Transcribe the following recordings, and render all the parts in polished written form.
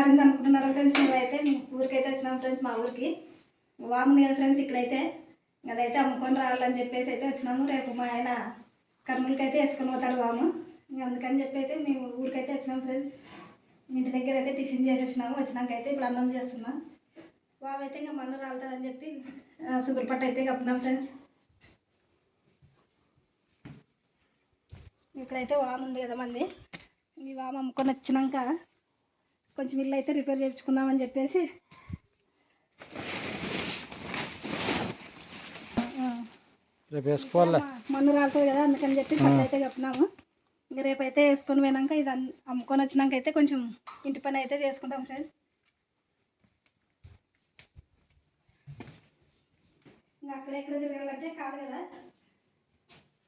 మారింది అనుకుంటున్నారు ఫ్రెండ్స్. మేమైతే ఊరికైతే వచ్చినాం ఫ్రెండ్స్. మా ఊరికి వాముంది కదా ఫ్రెండ్స్. ఇక్కడైతే అదైతే అమ్ముకొని రావాలని చెప్పేసి అయితే వచ్చినాము. రేపు మా ఆయన కర్నూలుకి అయితే వేసుకొని పోతాడు వాము. అందుకని చెప్పి అయితే మేము ఊరికైతే వచ్చినాం ఫ్రెండ్స్. ఇంటి దగ్గర అయితే టిఫిన్ చేసి వచ్చినాము. వచ్చినాకైతే ఇప్పుడు అన్నం చేస్తున్నాం. వాము అయితే ఇంకా మన్ను రాలుతుందని చెప్పి షుగర్ పట్టు అయితే కప్పినాం ఫ్రెండ్స్. ఇక్కడైతే వాము ఉంది కదా మంది. ఈ వాము అమ్ముకొని వచ్చినాక కొంచెం ఇల్లు అయితే రిపేర్ చేయించుకుందామని చెప్పేసి రేపు వేసుకోవాలి. మన్ను రాలుతుంది కదా అందుకని చెప్పి పట్టు అయితే కప్పినాము. ఇంకా రేపైతే వేసుకొని పోయినాక ఇది అమ్ముకొని వచ్చినాక అయితే కొంచెం ఇంటి పని అయితే చేసుకుంటాం ఫ్రెండ్స్. ఇంకా అక్కడెక్కడ తిరగాలంటే కాదు కదా,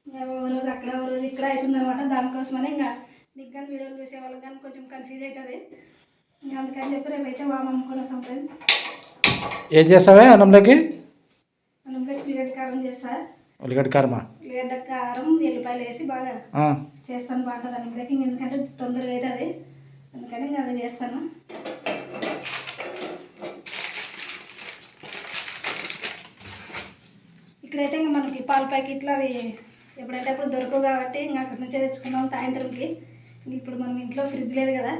ఇంకా ఓ రోజు అక్కడ ఓ రోజు ఇక్కడ అవుతుంది అనమాట. దానికోసమని ఇంకా నీకు కానీ వీడియోలు చూసే వాళ్ళకి కానీ కొంచెం కన్ఫ్యూజ్ అవుతుంది. ఇంకా అందుకని చెప్పి రేపైతే వాము అమ్ముకొని వస్తాం ఫ్రెండ్స్. ఏం చేస్తావే అన్నంలోకి? అన్నంలోకి ఉల్లిగడ్డ కారం చేస్తా. ఉల్లిగడ్డ కారమా? ఉల్లిగడ్డ కారం ఎల్లిపాయలు వేసి బాగా చేస్తాను, బాగుంటుంది అన్నంలోకి. ఎందుకంటే తొందరగా అవుతుంది అందుకని ఇంకా అది చేస్తాను. ఇక్కడైతే ఇంకా మనకి పాల ప్యాకెట్లు అవి ఎప్పుడంటే అప్పుడు దొరకవు కాబట్టి ఇంకా అక్కడి నుంచే తెచ్చుకున్నాం సాయంత్రంకి. ఇప్పుడు మనం ఇంట్లో ఫ్రిడ్జ్ లేదు కదా,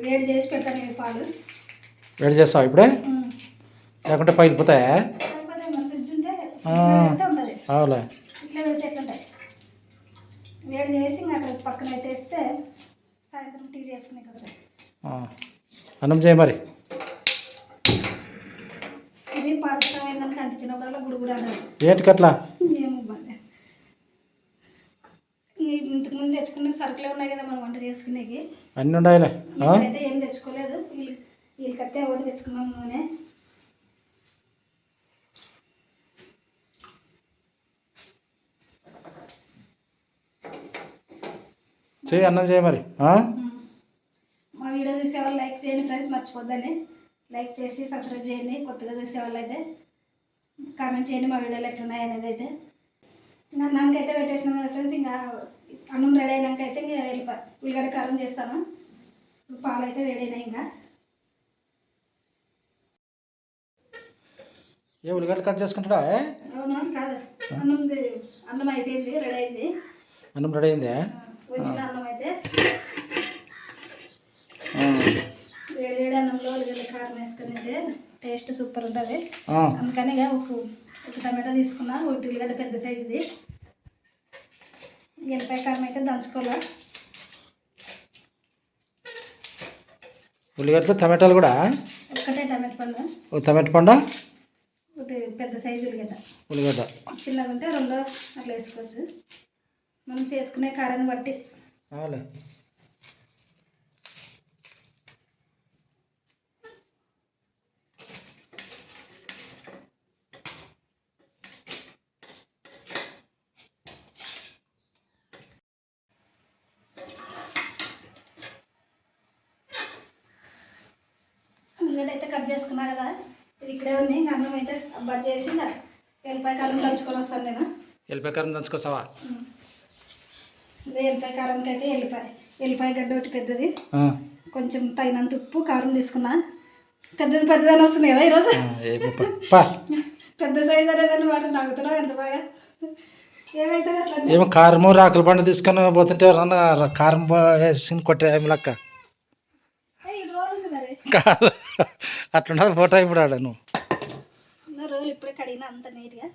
వేడి చేసి పెడతాను నేను పాలు. వేడి చేస్తావు ఇప్పుడే? లేకుంటే పగిలిపోతాయా? మన ఫ్రిడ్జ్ ఉంటే ఉంటుంది, అవులే. ఇట్లా పెడితే ఎట్లుంటాయి. వేడి చేసి ఇంకా అక్కడ పక్కన పెట్టేస్తే సాయంత్రం టీ చేసుకునే వస్తాయి. అన్నం చేయ మరి. ఇది పాతకం ఏంటంటే అంటించినప్పుడల్లా గుడుగుడు అన్నారు. ఏంటికి అట్లా? ఏమో బాగా ఇంతకుముందు తెచ్చుకునే సరుకులే ఉన్నాయి కదా మనం వంట చేసుకునేకి, అన్నీ ఉండాలి. అయితే ఏం తెచ్చుకోలేదు. వీళ్ళకైతే ఒకటి తెచ్చుకున్నాం నూనె. చేయి అన్నం చేయ మరి. మా వీడియో చూసే వాళ్ళు లైక్ చేయండి ఫ్రెండ్స్, మర్చిపోద్దండి. లైక్ చేసి సబ్స్క్రైబ్ చేయండి. కొత్తగా చూసే వాళ్ళు అయితే కామెంట్ చేయండి మా వీడియోలు ఎట్లున్నాయి అనేది. అయితే ఇంకా అన్నానికైతే పెట్టేసినాం కదా ఫ్రెండ్స్. ఇంకా అన్నం రెడీ అయినాక అయితే ఇంకా ఉల్లిగడ్డ కారం చేస్తాను. పాలు అయితే వేడైనాయి. ఇంకా ఏ ఉల్లిగడ్డ కట్ చేసుకుంటాడా? అవునా కాదు, అన్నం అయిపోయింది, రెడీ అయింది. అన్నం రెడీ అయిందా? వచ్చిన అన్నం అయితే వేడి వేడి అన్నంలో ఉల్లిగడ్డ కారం వేసుకుని అయితే టేస్ట్ సూపర్ ఉంటుంది. అందుకని ఇక ఒక టమాటా తీసుకున్నా, ఒకటి ఉల్లిగడ్డ పెద్ద సైజుది. ఎల్లిపాయ కారం అయితే దంచుకోవాలా. ఉల్లిగడ్డలు టమాటాలు కూడా ఒక్కటే టమాటా పండు, ఒక టమాటా పండు, ఒకటి పెద్ద సైజు ఉల్లిగడ్డ. చిన్నగా ఉంటే రెండు అట్లా వేసుకోవచ్చు, మనం చేసుకునే కారాన్ని బట్టి. అవులే. ఉల్లిగడ్డ అయితే కట్ చేసుకున్నా కదా, ఇది ఇక్కడే ఉంది. ఇంకా అన్నం అయితే బజ్జి చేసి ఇంకా ఎల్లిపాయ కారం దంచుకొని వస్తాను నేను. ఎల్లిపాయ కారం దంచుకోసావా? ఎల్లిపాయ కారంకి అయితే ఎల్లిపాయ గడ్డ ఒకటి పెద్దది, కొంచెం తగినంత ఉప్పు కారం తీసుకున్నా. పెద్దదని వస్తుంది కదా ఈరోజు. పెద్ద సైజు అనేదాన్ని వారు నవ్వుతున్నావు ఎంత బాగా. ఏమైతే అట్లా ఏమో కారము రాకుల పండు తీసుకొని పోతుంటే కారం వేసి కొట్టే లెక్క కాదు. అట్లుండదు ఫోటో ఇప్పుడు ఆడ నువ్వు రోజులు ఇప్పుడే కడిగినా అంత నీట్గా.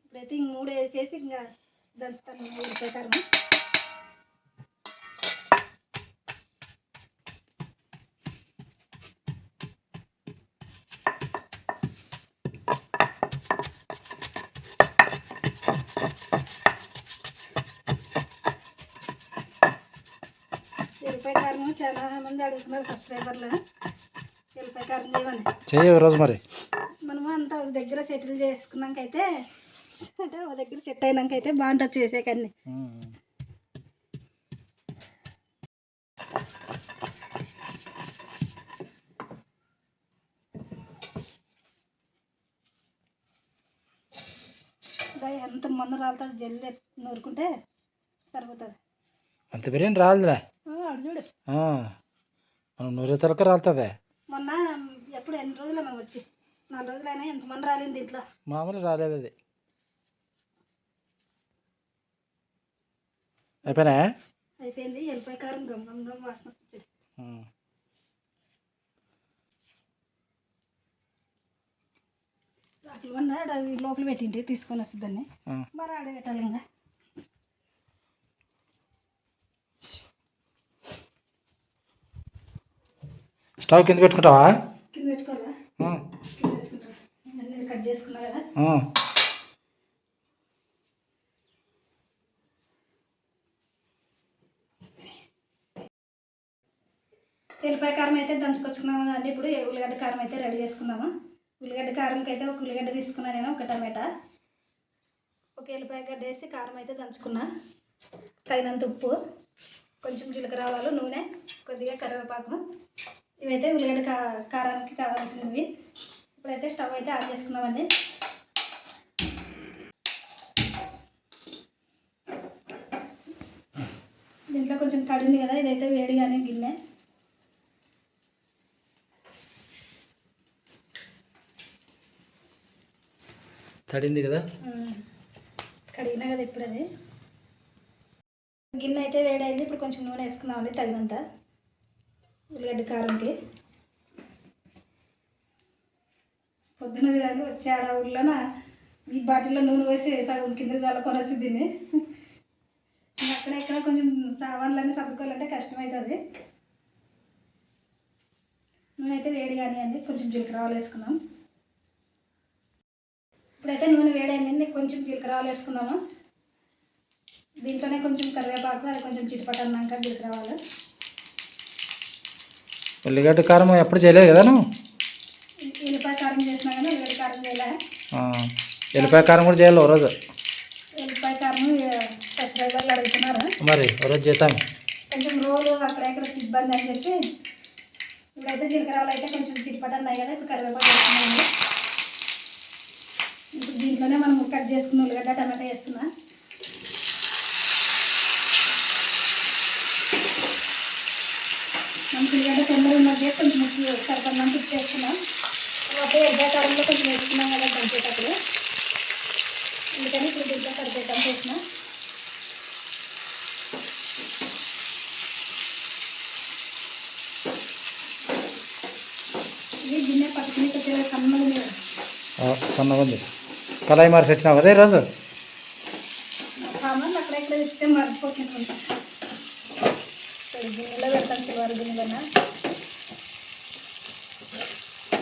ఇప్పుడైతే ఇంక 3 వేసేసి ఇంకా దంచుతాను ఉల్లిపాయ కారం. ఎల్లిపాయ కారం చాలా మంది అడుగుతున్నారు సబ్స్క్రైబర్లు, ఎల్లిపాయ కారం చేయమని. చేయ రోజు మరి. మనము అంతా ఒక దగ్గర సెటిల్ చేసుకున్నాకైతే, అంటే ఒక దగ్గర సెట్ అయినాకైతే బాగుంటుంది చేసేకన్నీ. ఎంత మొన్న రాలుతుంది, జల్ది నూరుకుంటే సరిపోతుంది. అంత బిర్యానీ రాదులే. అడు చూడు మనం నూనె తొలక రాలుతుంది. మొన్న ఎప్పుడు ఎన్ని రోజులు మేము వచ్చి 4 రోజులైనా ఎంతమంది రాలింది ఇంట్లో. మామూలు రాలేదు అది. అయిపోయినా అయిపోయింది. ఎల్లిపాయ కారం గమ్ గమ్ గమ్ వాసన వస్తుంది. అట్లా ఉన్న లోపల పెట్టింటే తీసుకొని వస్తుంది దాన్ని మరి ఆడే పెట్టాలి. ఇంకా స్టవ్ కింద పెట్టుకుంటావా? కింద పెట్టుకోవాలా? కింద పెట్టుకుంటా. నేను కట్ చేసుకున్నా కదా. ఎల్లిపాయ కారం అయితే దంచుకొచ్చుకున్నాము కదండి. ఇప్పుడు ఉల్లిగడ్డ కారం అయితే రెడీ చేసుకున్నాము. ఉల్లిగడ్డ కారంకి అయితే ఒక ఉల్లిగడ్డ తీసుకున్నాను నేను, ఒక టమాటా, ఒక ఎల్లిపాయ గడ్డ వేసి కారం అయితే దంచుకున్నా. తగినంత ఉప్పు, కొంచెం జీలకర్ర ఆవాలు, నూనె, కొద్దిగా కరివేపాకు. ఇవైతే ఉల్లిగడ్డ కారానికి కావాల్సినవి. ఇప్పుడైతే స్టవ్ అయితే ఆన్ చేసుకున్నామండి. దీంట్లో కొంచెం తడింది కదా, ఇదైతే వేడిగానే గిన్నె. తడింది కదా, కడిగినా కదా ఇప్పుడు. అది గిన్నె అయితే వేడైంది. ఇప్పుడు కొంచెం నూనె వేసుకుందామండి తగినంత ఉల్లిగడ్డ కారంకి. పొద్దున చూడండి వచ్చే ఆడవుల్లోన ఈ బాటిల్లో నూనె వేసి సగం కింద చల్లుకొని వస్తుంది దీన్ని. అక్కడెక్కడ కొంచెం సామాన్లన్నీ సర్దుకోవాలంటే కష్టమవుతుంది. నూనె అయితే వేడి కానివ్వండి. కొంచెం జీలకర్ర ఆవాలు వేసుకున్నాం. ఇప్పుడైతే నూనె వేడైందండి. కొంచెం జీలకర్ర ఆవాలు వేసుకున్నాము. దీంట్లోనే కొంచెం కరివేపాకు, అది కొంచెం చిటపట అన్నాక జీలకర్ర ఆవాలు. ఉల్లిగడ్డ కారం ఎప్పుడు చేయలేదు కదా నువ్వు? ఎల్లిపాయ కారం చేసినా కానీ ఉల్లిగడ్డ కారం చేయలే. ఎల్లిపాయ కారం కూడా చేయాలి ఓ రోజు. ఎల్లిపాయ కారం సబ్స్క్రైబర్లు అడుగుతున్నారు, మరి ఓ రోజు చేద్దాం. కొంచెం రోజు అక్కడెక్కడ ఇబ్బంది అని చెప్పి ఇప్పుడైతే జీలకర్ర ఆవాలు అయితే కొంచెం చిటపట అన్నాయి కదా. ఇప్పుడు కరివేపాకు వేస్తున్నాము. ఇప్పుడు దీంట్లోనే మనం కట్ చేసుకున్న ఉల్లిగడ్డ టమాటా వేస్తున్నా. మనం ఉల్లిగడ్డ తొందరగా మధ్య కొంచెం సరిపడినంత ఉప్పు వేసుకున్నాం. తర్వాత ఎల్లిపాయ కారంలో కొంచెం వేసుకున్నాం కదా దంచేటప్పుడు, అందుకని ఇప్పుడు దీంట్లో సరిపేటం వేసిన. ఇది గిన్నె పట్టుకుని కొద్దిగా సన్నగా ఉంది. సన్నగా ఉంది. కళాయి మార్చి వచ్చినావు కదా ఈరోజు? సామాన్లు అక్కడెక్కడ ఇస్తే మర్చిపోతుంటాం. గిన్నెలో పెడతాం, సిల్వర్ గిన్నెలోనా.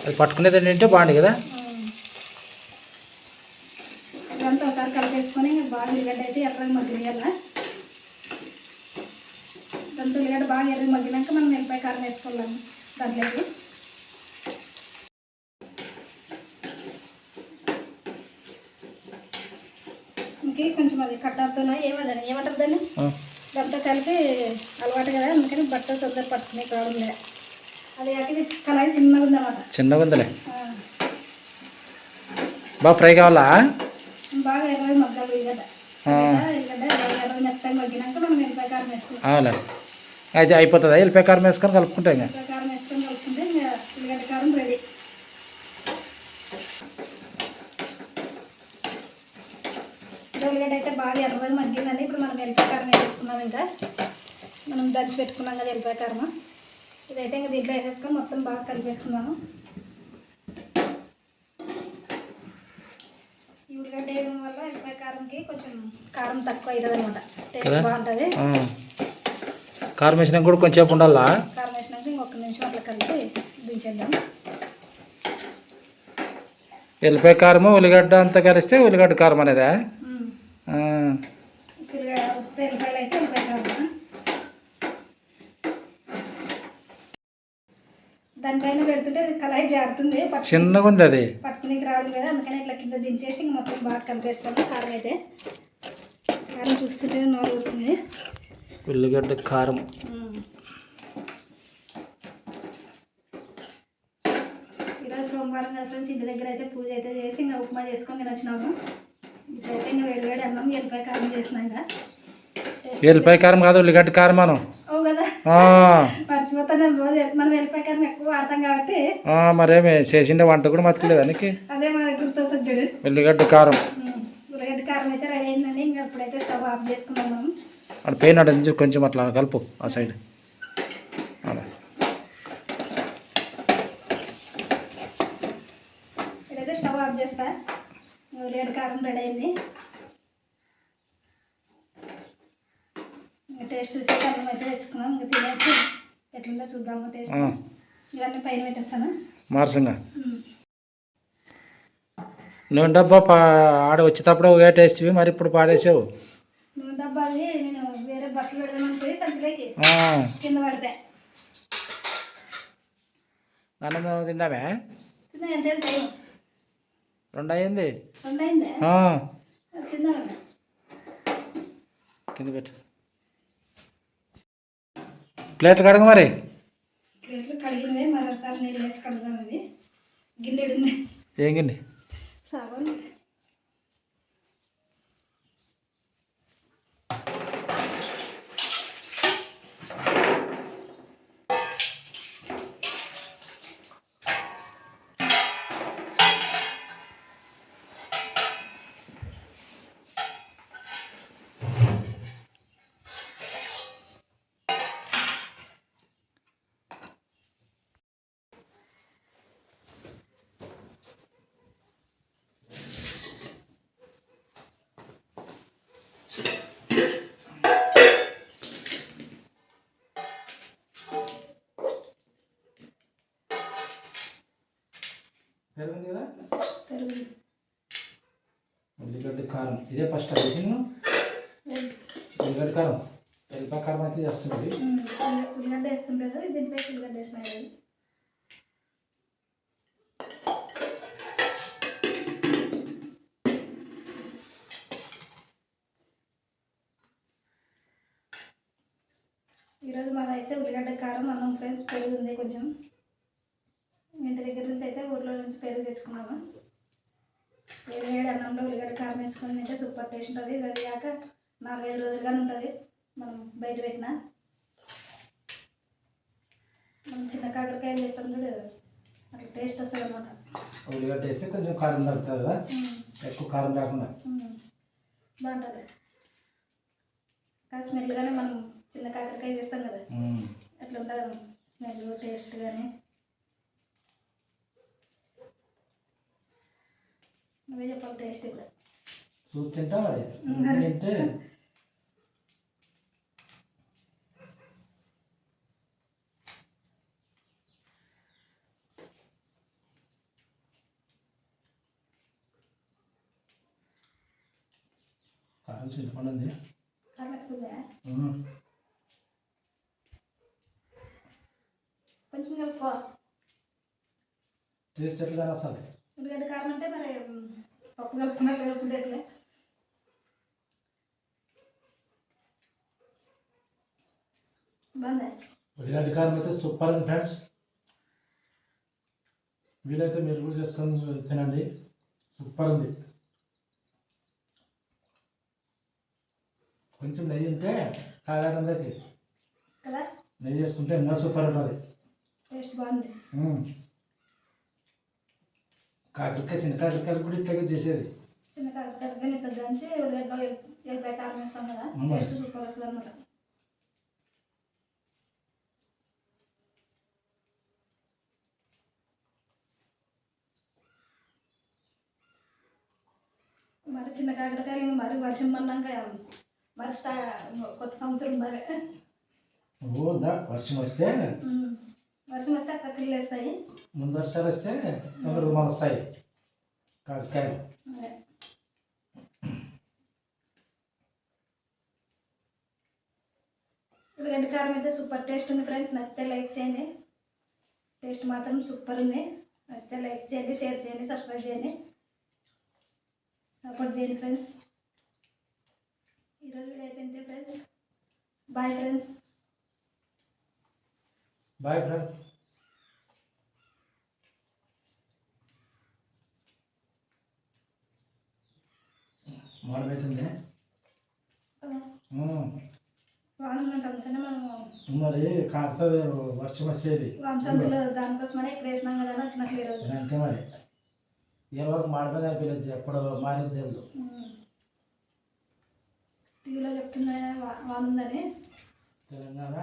అది పట్టుకునేది ఏంటంటే బాగుంది కదా. ఇదంతా ఒకసారి కలిపేసుకొని బాగా ఉల్లిగడ్డ అయితే ఎర్రగా మగ్గియాల. దాంతో ఉల్లిగడ్డ బాగా ఎర్రగా మగ్గినాక మనం ఎల్లిపాయ కారం వేసుకోవాలి దాంట్లోకి. ఇంకే కొంచెం అది కట్టారుతోనే ఏమంటారు దాన్ని, దాంతో కలిపి అలవాటు కదా, అందుకని బట్ట తొందర పట్టుకునే కావడం లేదు. అది కాక ఇది కళాయి చిన్నగా ఉంది అన్నమాట. చిన్నగా ఉందిలే. బాగా ఫ్రై కావాలా? బాగా ఎర్రగా మగ్గాలి ఉల్లిగడ్డ. ఉల్లిగడ్డ ఎర్రగా మెత్తగా మగ్గినాక మనం ఎల్లిపాయ కారం వేసుకుంటాం. అవునా, అయితే అయిపోతుందా? ఎల్లిపాయ కారం వేసుకొని కలుపుకుంటాం. ఇంకా ఎల్లిపాయ కారం వేసుకొని కలుపుకుంటే ఇంకా ఉల్లిగడ్డ కారం రెడీ. ఉల్లిగడ్డ అయితే బాగా ఎర్రగా మగ్గిందండి. ఇప్పుడు మనం ఎల్లిపాయ కారం వేసుకున్నాం. ఇంకా మనం దంచి పెట్టుకున్నాం కదా ఎల్లిపాయ కారం, ఇదైతే ఇంకా దీంట్లో వేసేసుకొని మొత్తం బాగా కలిపేసుకున్నాము. ఈ ఉల్లిగడ్డ వేయడం వల్ల ఎల్లిపాయ కారంకి కొంచెం కారం తక్కువ అవుతుంది అనమాట, టేస్ట్ బాగుంటుంది. కారం వేసినాక కూడా కొంచెం ఉండాలా? కారం వేసినాక ఇంకొక నిమిషం అట్లా కలిపి దించేద్దాం. ఎల్లిపాయ కారము ఉల్లిగడ్డ అంతా కలిస్తే ఉల్లిగడ్డ కారం అనేదా? ఎల్లిపాయలు అయితే ఎల్లిపాయ కారం. దానిపైన పెడుతుంటే కళాయి జారుతుంది, చిన్నగా ఉంది అది పట్టుకునికి రావడం లేదా, అందుకని ఇట్లా కింద దించేసి ఇంక మొత్తం బాగా కలిపేస్తాము. కారం అయితే కారం చూస్తుంటే నోరు ఊరుతుంది. ఉల్లిగడ్డ కారం. ఈరోజు సోమవారం కదా ఫ్రెండ్స్, ఇంటి దగ్గర అయితే పూజ అయితే చేసి ఇంకా ఉప్మా చేసుకొని తినొచ్చినాము. ఇప్పుడైతే ఇంకా వేడి అన్నం ఎల్లిపాయ కారం చేసినాక. ఎల్లిపాయ కారం కాదు, ఉల్లిగడ్డ కారం అను. ఓ కదా. ఆ, మర్చిపోతాను నేను రోజు మనం వెళ్ళిపోయి కానీ ఎక్కువ వాడతాం కాబట్టి మరేమి చేసిండే వంట కూడా మతికలేదా నీకు? అదే మన గుర్తొస్తుంది చూడు. ఉల్లిగడ్డ కారం ఉల్లిగడ్డ కారం అయితే రెడీ అయిందండి. ఇంకా ఇప్పుడైతే స్టవ్ ఆఫ్ చేసుకున్నాం మనం. అక్కడ పోయినాడు కొంచెం అట్లా కలుపు ఆ సైడ్ అలా. ఇప్పుడైతే స్టవ్ ఆఫ్ చేస్తా. ఉల్లిగడ్డ కారం రెడీ అయింది. ఇంకా టేస్ట్ చూసి అన్నం అయితే తెచ్చుకున్నాం. ఇంకా తినేసి ఎట్లుందో చూద్దాము టేస్ట్. ఇవన్నీ పైన పెట్టేస్తాను మార్సంగా. నువ్వు డబ్బా ఆడ వచ్చేటప్పుడు ఒక వేసేవి, మరి ఇప్పుడు పాడేసావు. నూనె డబ్బా అది నేను వేరే బట్టలు పెడదామని పోయి సంచిలోకి కింద పడిపోయా. అన్నం తిన్నావే? తిన్నా ఎంత టైం 2 అయింది. 2 అయిందే తిన్నాను. కింద పెట్టు. ప్లేట్లు కడగ మరి. ప్లేట్లు కడిగినవి మరోసారి నీళ్ళు వేసి కడుగుదాం. ఇవి గిన్నె ఉంది. ఏం గిన్నె? సాబన్. పెరుగుంది కదా? పెరుగు. ఉల్లిగడ్డ కారం ఇదే ఫస్ట్ వేసింది. ఉల్లిగడ్డ కారం ఎల్లిపాయ కారం అయితే చేస్తుంది. ఉల్లిగడ్డ వేస్తుండదు. దీంట్లో ఉల్లిగడ్డ వేసినాయి. ఈరోజు మాదైతే ఉల్లిగడ్డ కారం అన్నం ఫ్రెండ్స్. పెరుగు ఉంది కొంచెం. ఇంటి దగ్గర నుంచి అయితే ఊర్లో నుంచి పెరుగు తెచ్చుకున్నాము. వేడి అన్నంలో ఉల్లిగడ్డ కారం వేసుకొని తింటే సూపర్ టేస్ట్ ఉంటుంది. ఇది అది కాక 4-5 రోజులుగానే ఉంటుంది మనం బయట పెట్టిన. మనం చిన్న కాకరకాయ వేస్తాం చూడు, అట్లా టేస్ట్ వస్తుంది అన్నమాట. ఉల్లిగడ్డ వేస్తే కొంచెం కారం తగ్గుతుంది కదా, ఎక్కువ కారం లేకుండా బాగుంటుంది. కానీ స్మెల్గానే మనం చిన్న కాకరకాయ చేస్తాం కదా, అట్లా ఉంటుంది స్మెల్ టేస్ట్ కానీ. నువ్వే చెప్పాలి టేస్ట్ ఇప్పుడు. చూసి తింటా మరి తింటే. కారం చింతపండు ఉంది. కారం ఎక్కువ కొంచెం కలుపుకో. టేస్ట్ ఎట్లా వస్తుంది? ఉల్లిగడ్డ కారం అంటే మరి పప్పు కలుపుకున్నట్లు కలుపుకుంటే ఎట్లే. బాగుందా? ఉల్లిగడ్డ కారం అయితే సూపర్ ఉంది ఫ్రెండ్స్. వీలైతే మీరు కూడా చేసుకొని తినండి, సూపర్ ఉంది. కొంచెం నెయ్యి ఉంటే కాయలాగందరికి కదా, నెయ్యి వేసుకుంటే ఇంకా సూపర్ ఉంటుంది. టేస్ట్ బాగుంది. కాకరకాయ చిన్న కాకరకాయలు కూడా ఇట్లాగే చేసేది. చిన్న కాకరకాయ పెద్ద నుంచి ఉల్లిగడ్డ ఎల్లిపాయ కారం వేస్తాం కదా, టేస్ట్ సూపర్ వస్తుంది అనమాట. మరి చిన్న కాకరకాయలు మరి వర్షం పడినాక మరి కొత్త సంవత్సరం మరి వర్షం వస్తే కక్కలు వేస్తాయి. ముందు వర్షాలు వస్తే తొందరగా వస్తాయి కాకరకాయలు. ఉల్లిగడ్డ కారం అయితే సూపర్ టేస్ట్ ఉంది ఫ్రెండ్స్. నచ్చితే లైక్ చేయండి. టేస్ట్ మాత్రం సూపర్ ఉంది. నచ్చితే లైక్ చేయండి, షేర్ చేయండి, సబ్స్క్రైబ్ చేయండి, సపోర్ట్ చేయండి ఫ్రెండ్స్. ఈరోజు వీడియో అయితే అంతే friends. Bye friends. Bye friends. మాడవేసింది. వాన ఉందంట అందుకనే మనం మరి కాస్త వర్షం వచ్చేది వంశంతులు దానికోసమనే ఇక్కడ వేసినాం కదా అని వచ్చినట్లు ఈరోజు. అంతే మరి ఏ వరకు మాడిపోయింది అనిపించచ్చు ఎప్పుడు మారింది తెలియదు. టీవీలో చెప్తున్నా వాన ఉందని. తెలంగాణ